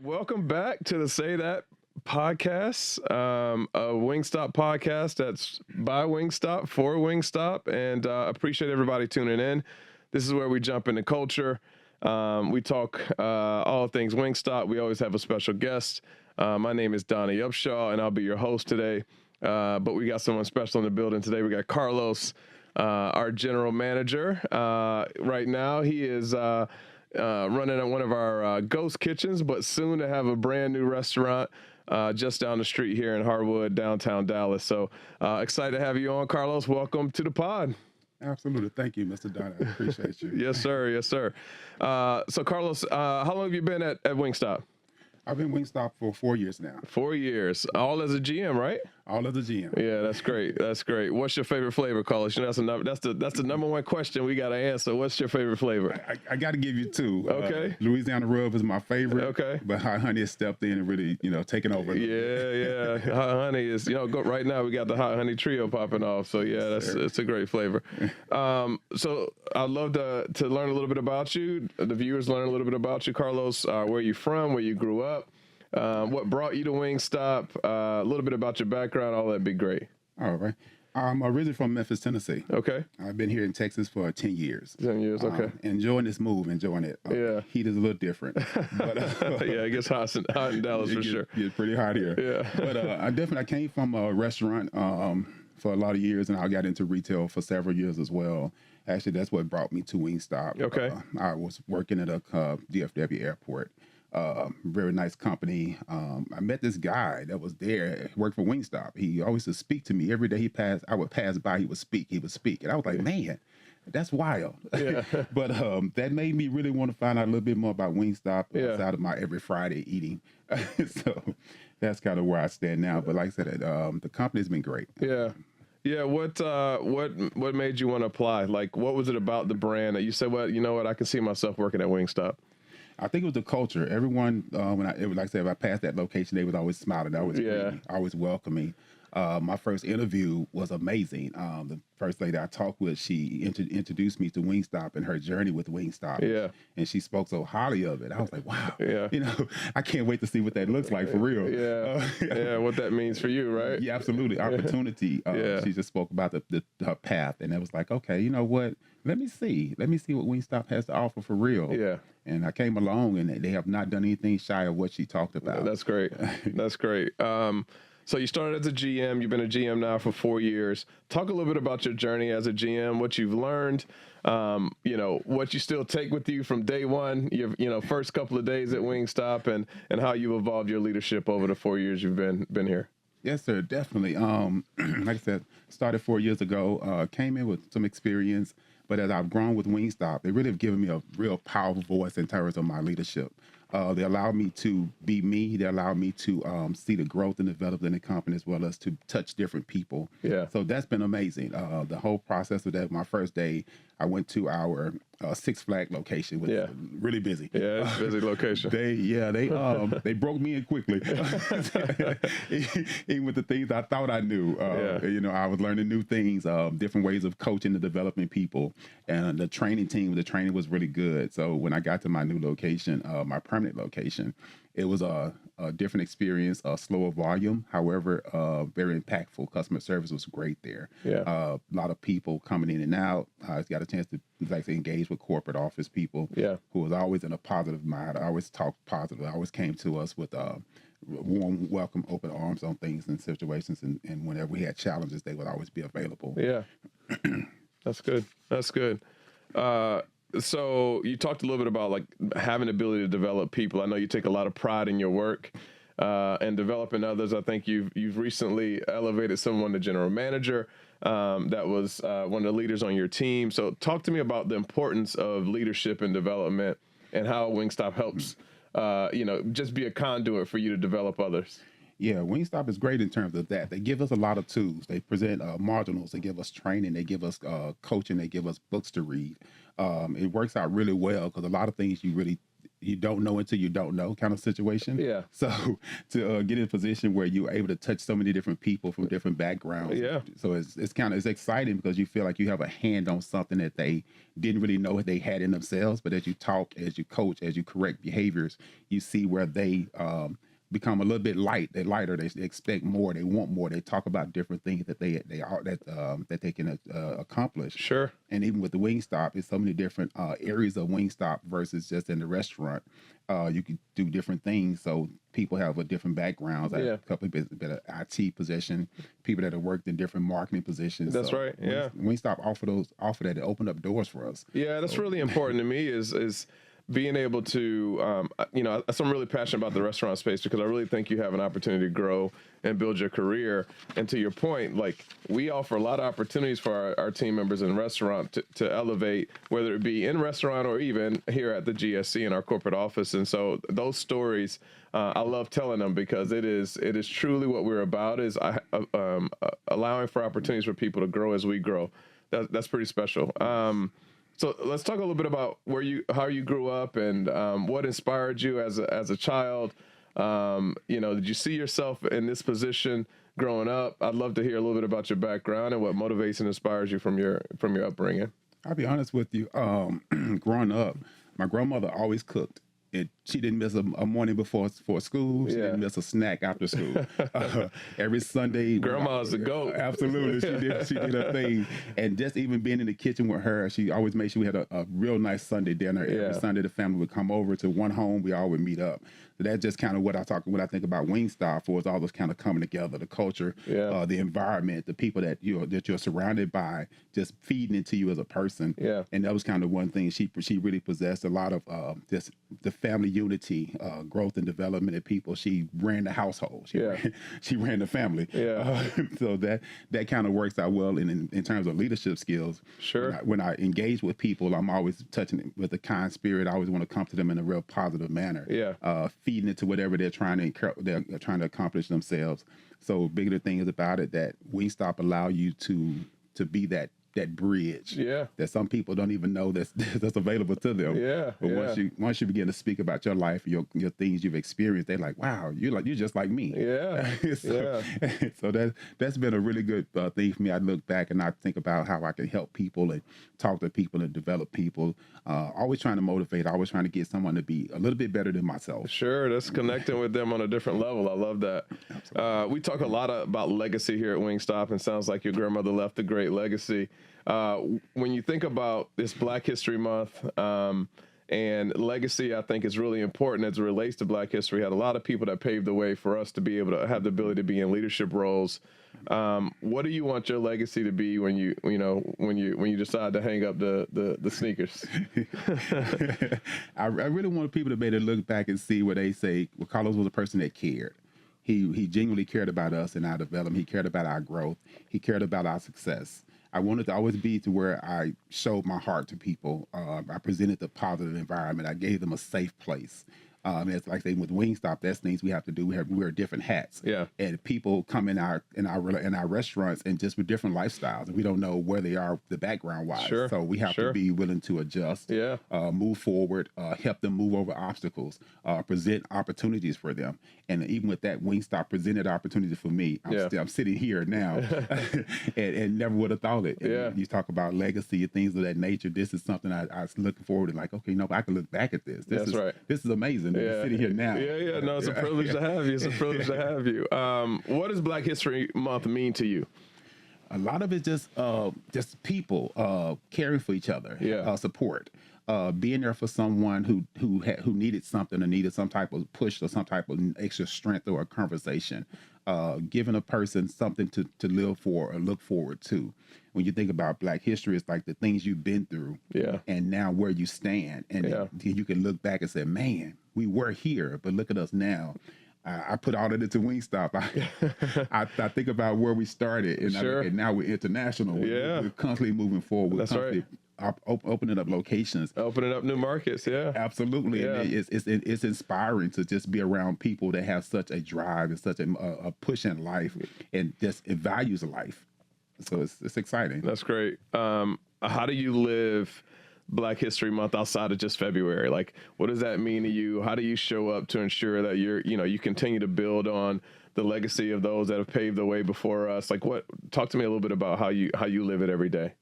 Welcome back to the Say That podcast, a Wingstop podcast that's by Wingstop for Wingstop, and appreciate everybody tuning in. This is where we jump into culture. We talk all things Wingstop. We always have a special guest. My name is Donnie Upshaw, and I'll be your host today. But we got someone special in the building today. We got Carlos, our general manager. Right now, he is running at one of our ghost kitchens, but soon to have a brand new restaurant just down the street here in Harwood, downtown Dallas. So excited to have you on, Carlos. Welcome to the pod. Absolutely. Thank you, Mr. Donnie. I appreciate you. Yes, sir. Yes, sir. So, Carlos, how long have you been at Wingstop? I've been Wingstop for 4 years now. 4 years, all as a GM, right? All of the GM. Yeah, that's great. That's great. What's your favorite flavor, Carlos? You know, that's the number one question we got to answer. What's your favorite flavor? I got to give you two. Okay. Louisiana Rub is my favorite. Okay. But Hot Honey has stepped in and really, taken over. Yeah. Hot honey is, right now we got the hot honey trio popping off. So yeah, it's a great flavor. So I'd love to learn a little bit about you. The viewers learn a little bit about you, Carlos. Where you from? Where you grew up? What brought you to Wingstop? A little bit about your background. All that'd be great. All right. I'm originally from Memphis, Tennessee. Okay. I've been here in Texas for 10 years. 10 years. Okay. Enjoying this move, enjoying it. Yeah. Heat is a little different. But, yeah, it gets hot in Dallas for sure. It's pretty hot here. Yeah. But I came from a restaurant for a lot of years, and I got into retail for several years as well. Actually, that's what brought me to Wingstop. Okay. I was working at a DFW airport. Very nice company. I met this guy that was there, worked for Wingstop. He always would speak to me every day. I would pass by, he would speak, and I was like, man, that's wild. Yeah. But that made me really want to find out a little bit more about Wingstop outside of my every Friday eating. So that's kind of where I stand now. But like I said, the company's been great. Yeah. Yeah, what made you want to apply? Like, what was it about the brand that you said, well, you know what, I can see myself working at Wingstop? I think it was the culture. Everyone, like I said, if I passed that location, they was always smiling, always greeting, always welcoming. My first interview was amazing. The first lady I talked with, she introduced me to Wingstop and her journey with Wingstop. Yeah. And she spoke so highly of it. I was like, wow. Yeah. I can't wait to see what that looks like for real. Yeah. What that means for you, right? Yeah, absolutely. Opportunity. She just spoke about her path, and it was like, okay, you know what? Let me see what Wingstop has to offer for real. Yeah. And I came along, and they have not done anything shy of what she talked about. That's great. That's great. So you started as a GM. You've been a GM now for 4 years. Talk a little bit about your journey as a GM, what you've learned, what you still take with you from day one, your first couple of days at Wingstop, and how you evolved your leadership over the 4 years you've been here. Yes, sir, definitely. Like I said, started 4 years ago, came in with some experience, but as I've grown with Wingstop, they really have given me a real powerful voice in terms of my leadership. They allowed me to be me. They allowed me to see the growth and development in the company, as well as to touch different people. Yeah. So that's been amazing. The whole process of that, my first day, I went to our Six Flag location, which was really busy. Yeah, it's a busy location. They broke me in quickly. Even with the things I thought I knew. I was learning new things, different ways of coaching and developing people. And the training was really good. So when I got to my new location, my permanent location, it was a different experience, a slower volume. However, very impactful. Customer service was great there. Yeah. A lot of people coming in and out. I got a chance to engage with corporate office people. Yeah. Who was always in a positive mind. I always talked positive. I always came to us with warm welcome, open arms on things and situations. And whenever we had challenges, they would always be available. Yeah. That's good. That's good. So you talked a little bit about like having the ability to develop people. I know you take a lot of pride in your work and developing others. I think you've recently elevated someone to general manager that was one of the leaders on your team. So talk to me about the importance of leadership and development and how Wingstop helps, just be a conduit for you to develop others. Yeah, Wingstop is great in terms of that. They give us a lot of tools. They present marginals. They give us training. They give us coaching. They give us books to read. It works out really well because a lot of things you really you don't know until you don't know kind of situation. Yeah. So to get in a position where you're able to touch so many different people from different backgrounds. Yeah. So it's exciting because you feel like you have a hand on something that they didn't really know they had in themselves. But as you talk, as you coach, as you correct behaviors, you see where they become a little bit lighter. They expect more. They want more. They talk about different things that that they can accomplish. Sure. And even with the Wingstop, it's so many different areas of Wingstop versus just in the restaurant. You can do different things. So people have a different backgrounds. I have a couple of bit of IT position, people that have worked in different marketing positions. That's so right. Yeah. Wingstop offer that. It opened up doors for us. Yeah, that's really important to me is being able to, I'm really passionate about the restaurant space because I really think you have an opportunity to grow and build your career. And to your point, like we offer a lot of opportunities for our team members in restaurant to elevate, whether it be in restaurant or even here at the GSC in our corporate office. And so those stories, I love telling them because it is truly what we're about is allowing for opportunities for people to grow as we grow. That's pretty special. So let's talk a little bit about how you grew up and what inspired you as a child. Did you see yourself in this position growing up? I'd love to hear a little bit about your background and what motivates and inspires you from your upbringing. I'll be honest with you. Growing up, my grandmother always cooked. She didn't miss a morning before school. She didn't miss a snack after school. Every Sunday. Grandma's the GOAT. Absolutely. She did her thing. And just even being in the kitchen with her, she always made sure we had a real nice Sunday dinner. Every Sunday the family would come over to one home. We all would meet up. So that's just kind of what I think about Wingstop for, is all this kind of coming together, the culture, the environment, the people that you're surrounded by, just feeding into you as a person. Yeah. And that was kind of one thing she really possessed, a lot of just the family unity, growth and development of people. She ran the household. She ran the family. Yeah. So that kind of works out well in terms of leadership skills. Sure. When I engage with people, I'm always touching it with a kind spirit. I always want to come to them in a real positive manner. Yeah. Feeding into whatever they're trying to accomplish themselves. So bigger thing is about it that Wingstop allow you to be that bridge that some people don't even know that's available to them. But once you begin to speak about your life, your things you've experienced, they're like, wow, you're just like me. So that's been a really good thing for me. I look back and I think about how I can help people and talk to people and develop people. Always trying to motivate, always trying to get someone to be a little bit better than myself. Sure, that's connecting with them on a different level. I love that. We talk a lot about legacy here at Wingstop, and sounds like your grandmother left a great legacy. When you think about this Black History Month and legacy, I think is really important as it relates to Black history. We had a lot of people that paved the way for us to be able to have the ability to be in leadership roles. What do you want your legacy to be when you decide to hang up the sneakers? I really want people to be able to look back and see where they say, well, Carlos was a person that cared. He genuinely cared about us and our development. He cared about our growth. He cared about our success. I wanted to always be to where I showed my heart to people. I presented the positive environment. I gave them a safe place. It's like saying with Wingstop, that's things we have to do. We wear different hats. Yeah. And people come in our restaurants and just with different lifestyles. And we don't know where they are, the background wise. Sure. So we have to be willing to adjust, move forward, help them move over obstacles, present opportunities for them. And even with that, Wingstop presented opportunities for me. I'm sitting here now and never would have thought it. And you talk about legacy and things of that nature. This is something I was looking forward to, like, okay, I can look back at this. This is amazing. Sitting here now. No, it's a privilege to have you. It's a privilege to have you. What does Black History Month mean to you? A lot of it just people caring for each other, support, being there for someone who needed something or needed some type of push or some type of extra strength or a conversation, giving a person something to live for or look forward to. When you think about Black history, it's like the things you've been through, and now where you stand, and you can look back and say, "Man, we were here, but look at us now." I put all of it to Wingstop. I think about where we started, and now we're international. We're constantly moving forward. We're constantly opening up locations, opening up new markets. Yeah, absolutely. And it's inspiring to just be around people that have such a drive and such a push in life, and just it values life. So it's exciting. That's great. How do you live Black History Month outside of just February? Like, what does that mean to you? How do you show up to ensure that you continue to build on the legacy of those that have paved the way before us? Like, talk to me a little bit about how you live it every day.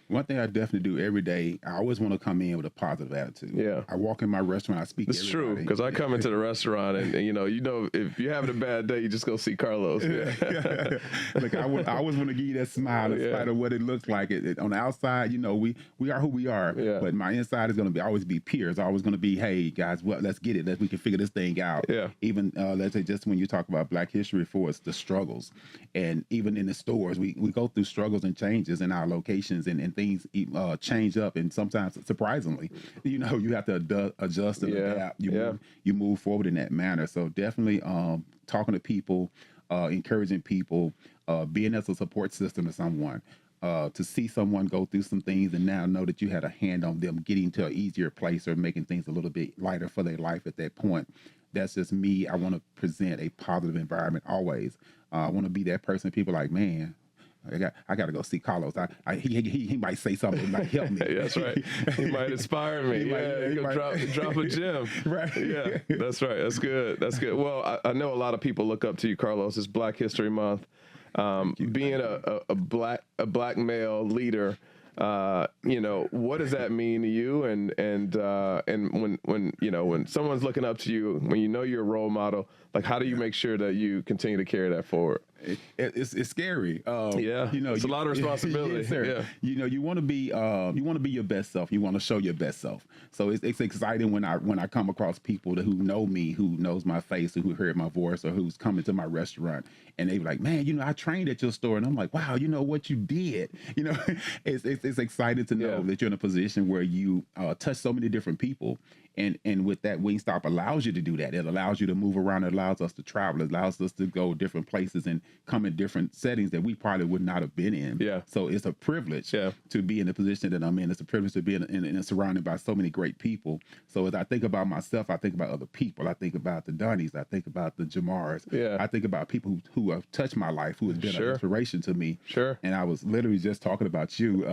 One thing I definitely do every day, I always want to come in with a positive attitude. Yeah. I walk in my restaurant, I speak to It's everybody. true, because I come into the restaurant and if you're having a bad day, you just go see Carlos. Yeah. Look, I always want to give you that smile in spite of what it looks like. On the outside, we are who we are. Yeah. But my inside is going to always be peers. Always going to be, hey, guys, let's get it. We can figure this thing out. Yeah. Even, let's say, just when you talk about Black History for us, the struggles. And even in the stores, we go through struggles and changes in our locations and things change up, and sometimes surprisingly, you have to adjust and adapt. You move forward in that manner. So definitely talking to people, encouraging people, being as a support system to someone. To see someone go through some things and now know that you had a hand on them getting to an easier place or making things a little bit lighter for their life at that point. That's just me. I want to present a positive environment always. I want to be that person. People are like, man, I got to go see Carlos. He might say something that might help me. That's right. He might inspire me. He might drop a gem. Right. Yeah, that's right. That's good. Well, I know a lot of people look up to you, Carlos. It's Black History Month. Being a black male leader, what does that mean to you? And when someone's looking up to you, when you're a role model, like, how do you make sure that you continue to carry that forward? It's scary. It's a lot of responsibility. Yes, sir. Yeah. You want to be your best self. You want to show your best self. So it's exciting when I come across people who know me, who knows my face, who heard my voice, or who's coming to my restaurant, and they be like, man, I trained at your store, and I'm like, wow, what you did. It's exciting to know that you're in a position where you touch so many different people. And with that, Wingstop allows you to do that. It allows you to move around. It allows us to travel. It allows us to go different places and come in different settings that we probably would not have been in. Yeah. So it's a privilege to be in the position that I'm in. It's a privilege to be in surrounded by so many great people. So as I think about myself, I think about other people. I think about the Donnies. I think about the Jamars. Yeah. I think about people who have touched my life, who have been an inspiration to me. Sure. And I was literally just talking about you.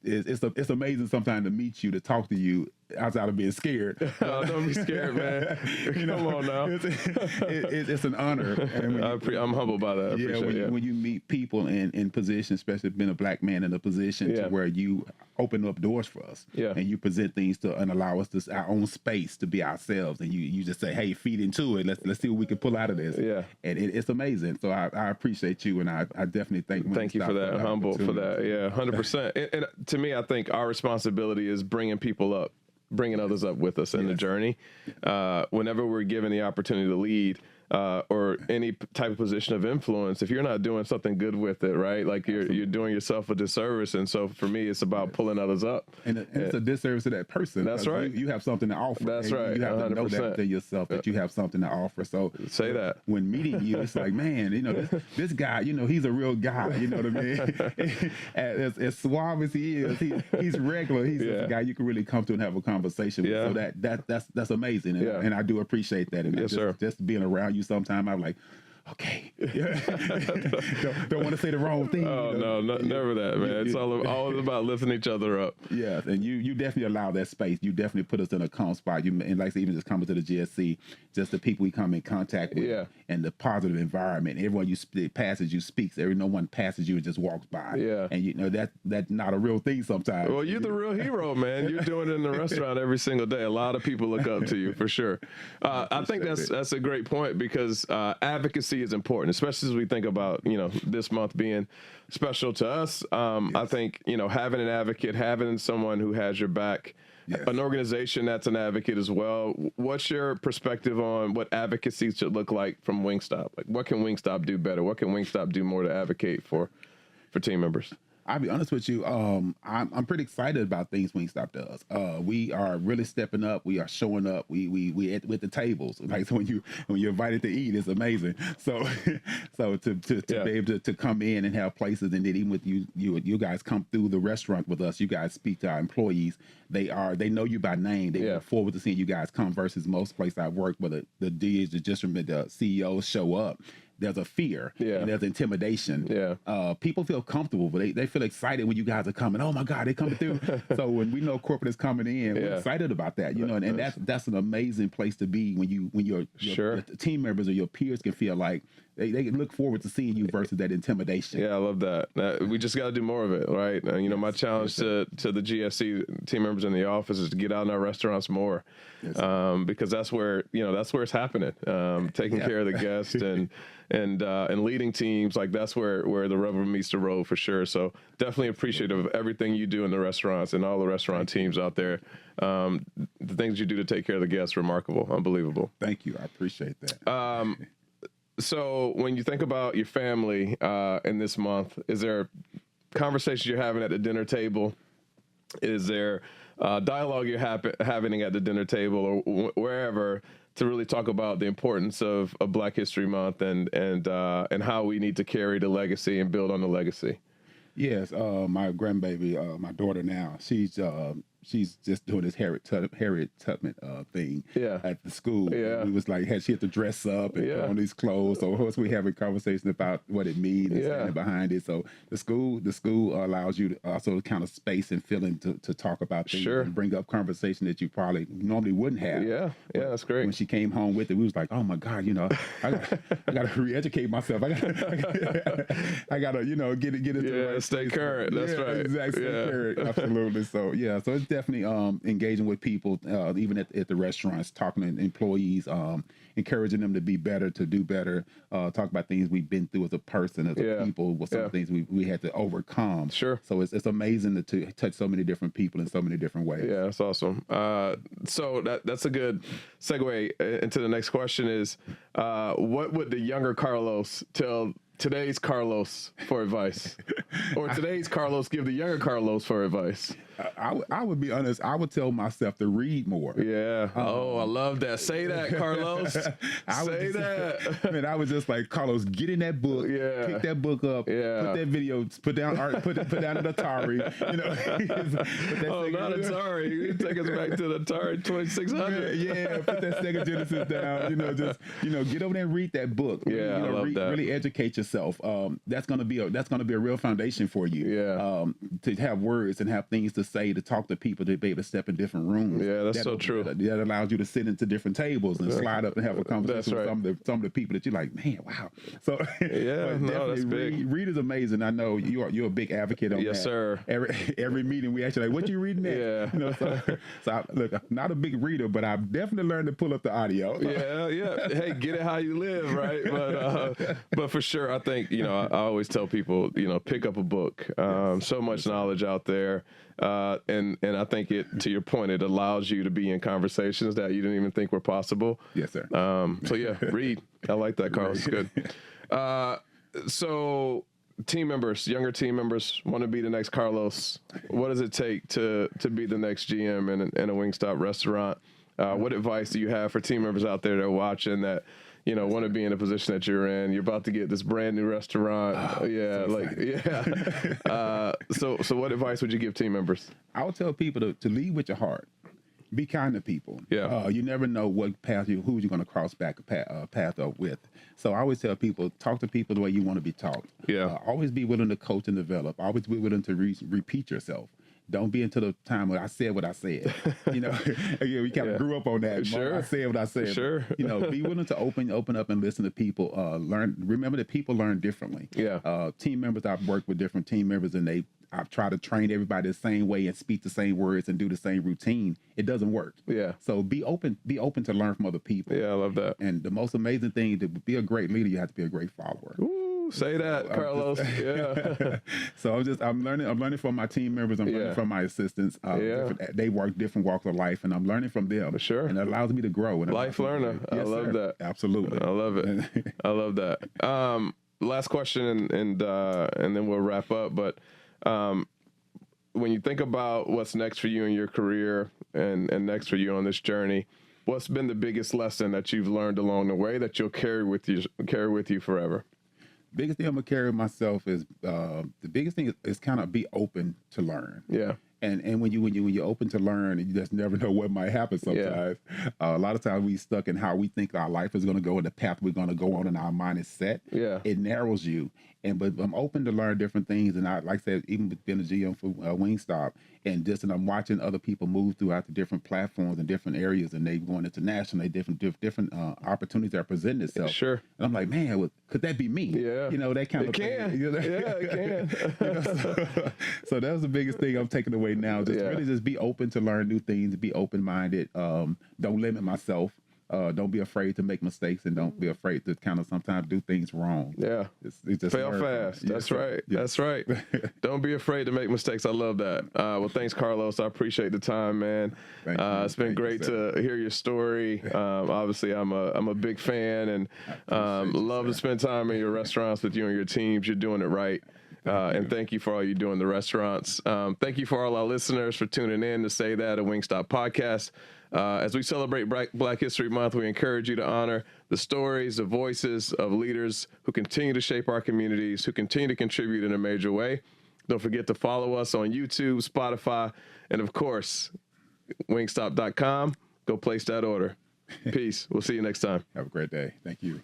It's amazing sometimes to meet you, to talk to you outside of being scared. Don't be scared, man. Come on now. It's an honor. And I'm humbled by that. When you meet people in positions, especially being a black man in a position to where you open up doors for us, and you present things and allow us our own space to be ourselves, and you just say, hey, feed into it. Let's see what we can pull out of this. Yeah. And it's amazing. So I appreciate you, and I definitely thank you for that. I'm humbled for that. Yeah, 100%. And to me, I think our responsibility is bringing people up, bringing others up with us in the journey. Whenever we're given the opportunity to lead or any type of position of influence, if you're not doing something good with it, right? Like you're doing yourself a disservice. And so for me, it's about pulling others up. And it's a disservice to that person. That's right. You have something to offer. That's right. You have 100%. to know that within yourself that you have something to offer. So say that. When meeting you, it's like, man, this guy, he's a real guy. You know what I mean? as suave as he is, he's regular. He's just a guy you can really come to and have a conversation with. So that's amazing. And I do appreciate that. And just being around you sometime, I'm like, okay. don't want to say the wrong thing. Oh, no, never that, man. It's all about lifting each other up. Yeah, and you definitely allow that space. You definitely put us in a calm spot. And like I said, even just coming to the GSC, just the people we come in contact with, and the positive environment. Everyone passes you speaks. No one passes you and just walks by. Yeah, and that's not a real thing sometimes. Well, you're the real hero, man. You're doing it in the restaurant every single day. A lot of people look up to you for sure. I think that's a great point, because advocacy is important, especially as we think about this month being special to us. I think having an advocate, having someone who has your back, an organization that's an advocate as well. What's your perspective on what advocacy should look like from Wingstop? Like, what can Wingstop do better? What can Wingstop do more to advocate for team members? I'll be honest with you. I'm pretty excited about things Wingstop does. We are really stepping up. We are showing up. We with the tables. Like, so when you're invited to eat, it's amazing. So to be able to come in and have places, and then even with you guys come through the restaurant with us. You guys speak to our employees. They know you by name. They look forward to seeing you guys come, versus most places I've worked where the DAs, the district, the CEOs show up. there's a fear, Yeah. and there's intimidation. Yeah. People feel comfortable, but they feel excited when you guys are coming. Oh my God, they're coming through. So when we know corporate is coming in, we're excited about that, you know, and that's an amazing place to be when your team members or your peers can feel like they look forward to seeing you versus that intimidation. Yeah, I love that. We just got to do more of it, right? You know, my challenge to the GSC team members in the office is to get out in our restaurants more, because that's where it's happening. Taking care of the guest and leading teams, like that's where the rubber meets the road for sure. So definitely appreciative of everything you do in the restaurants and all the restaurant teams out there. The things you do to take care of the guests, remarkable, unbelievable. Thank you. I appreciate that. So when you think about your family in this month, is there conversations you're having at the dinner table? Is there dialogue you're having at the dinner table or wherever to really talk about the importance of Black History Month and how we need to carry the legacy and build on the legacy? Yes, my grandbaby, my daughter now, she's just doing this Harriet Tubman thing at the school. Yeah. We was like, she had to dress up and put on these clothes. So of course we having conversations about what it means and standing behind it. So the school allows you to also kind of space and feeling to talk about things and bring up conversation that you probably normally wouldn't have. Yeah, that's great. When she came home with it, we was like, oh my God, you know, I got to re-educate myself. I got to, you know, get into the right stay current. That's right. Exactly. Stay current. Absolutely. So so it's definitely engaging with people, even at the restaurants, talking to employees, encouraging them to be better, to do better, talk about things we've been through as a person, as a people, with some things we had to overcome. Sure. So it's amazing to touch so many different people in so many different ways. Yeah, that's awesome. So that's a good segue into the next question is, what would the younger Carlos tell today's Carlos for advice? Or today's Carlos give the younger Carlos for advice? I would be honest. I would tell myself to read more. Yeah. I love that. Say that, Carlos. Say that. Man, I was just like, Carlos, get in that book. Yeah. Pick that book up. Yeah. Put that video. Put down an Atari. You know. Not Atari. You take us back to the Atari 2600. Yeah. Put that Sega Genesis down. You know, just get over there and read that book. Yeah. I love that. Really educate yourself. That's gonna be a real foundation for you. Yeah. To have words and have things to say, to talk to people, to be able to step in different rooms. Yeah, that's so true. That allows you to sit into different tables and slide up and have a conversation with some of the people that you're like, man, wow. So that's big. Read is amazing. I know you're a big advocate on that. Yes, sir. Every meeting we actually like, what you reading next? Yeah. You know, so look, I'm not a big reader, but I've definitely learned to pull up the audio. Yeah. Hey, get it how you live, right? But for sure, I think, I always tell people, pick up a book. So much knowledge out there. And I think to your point, it allows you to be in conversations that you didn't even think were possible. Yes, sir. So yeah, read. I like that, Carlos. Good. So younger team members want to be the next Carlos. What does it take to be the next GM in a Wingstop restaurant? What advice do you have for team members out there that are watching that, want to be in a position that you're in? You're about to get this brand new restaurant. So what advice would you give team members? I would tell people to lead with your heart. Be kind to people. Yeah. You never know what path who you're going to cross back a path up with. So I always tell people, talk to people the way you want to be taught. Yeah. Always be willing to coach and develop. Always be willing to repeat yourself. Don't be until the time when I said what I said. We kind of grew up on that. Sure. I said what I said. Sure. Be willing to open up and listen to people. Remember that people learn differently. Yeah. Team members, I've worked with different team members, and I've tried to train everybody the same way and speak the same words and do the same routine. It doesn't work. Yeah. So be open to learn from other people. Yeah, I love that. And the most amazing thing, to be a great leader, you have to be a great follower. Ooh, say that, Carlos. Yeah. So I'm learning from my team members. I'm learning from my assistants. They work different walks of life, and I'm learning from them. For sure. And it allows me to grow. And life learner. Yes, I love that. Absolutely. I love it. I love that. Last question, and then we'll wrap up. But when you think about what's next for you in your career and next for you on this journey, what's been the biggest lesson that you've learned along the way that you'll carry with you forever? Biggest thing I'm gonna carry with myself is the biggest thing is kind of be open to learn. Yeah. And when you open to learn, and you just never know what might happen sometimes. A lot of times we stuck in how we think our life is going to go and the path we're going to go on, and our mind is set. Yeah. It narrows you. But I'm open to learn different things, and I like I said, even being a GM for Wingstop, and I'm watching other people move throughout the different platforms and different areas, and they going international, they different opportunities that are presenting itself. Sure. And I'm like, man, could that be me? Yeah. That kind of thing. You know? Yeah, it can. So that was the biggest thing I'm taking away now. Really just be open to learn new things, be open-minded. Don't limit myself. Don't be afraid to make mistakes, and don't be afraid to kind of sometimes do things wrong. Yeah. It's just fail fast. That's right. Yes. That's right. Don't be afraid to make mistakes. I love that. Well, thanks, Carlos. I appreciate the time, man. It's been great to hear your story. Obviously, I'm a big fan, and love to spend time in your restaurants with you and your teams. You're doing it right. And thank you for all you do in the restaurants. Thank you for all our listeners for tuning in to Say That, a Wingstop podcast. As we celebrate Black History Month, we encourage you to honor the stories, the voices of leaders who continue to shape our communities, who continue to contribute in a major way. Don't forget to follow us on YouTube, Spotify, and of course, wingstop.com. Go place that order. Peace. We'll see you next time. Have a great day. Thank you.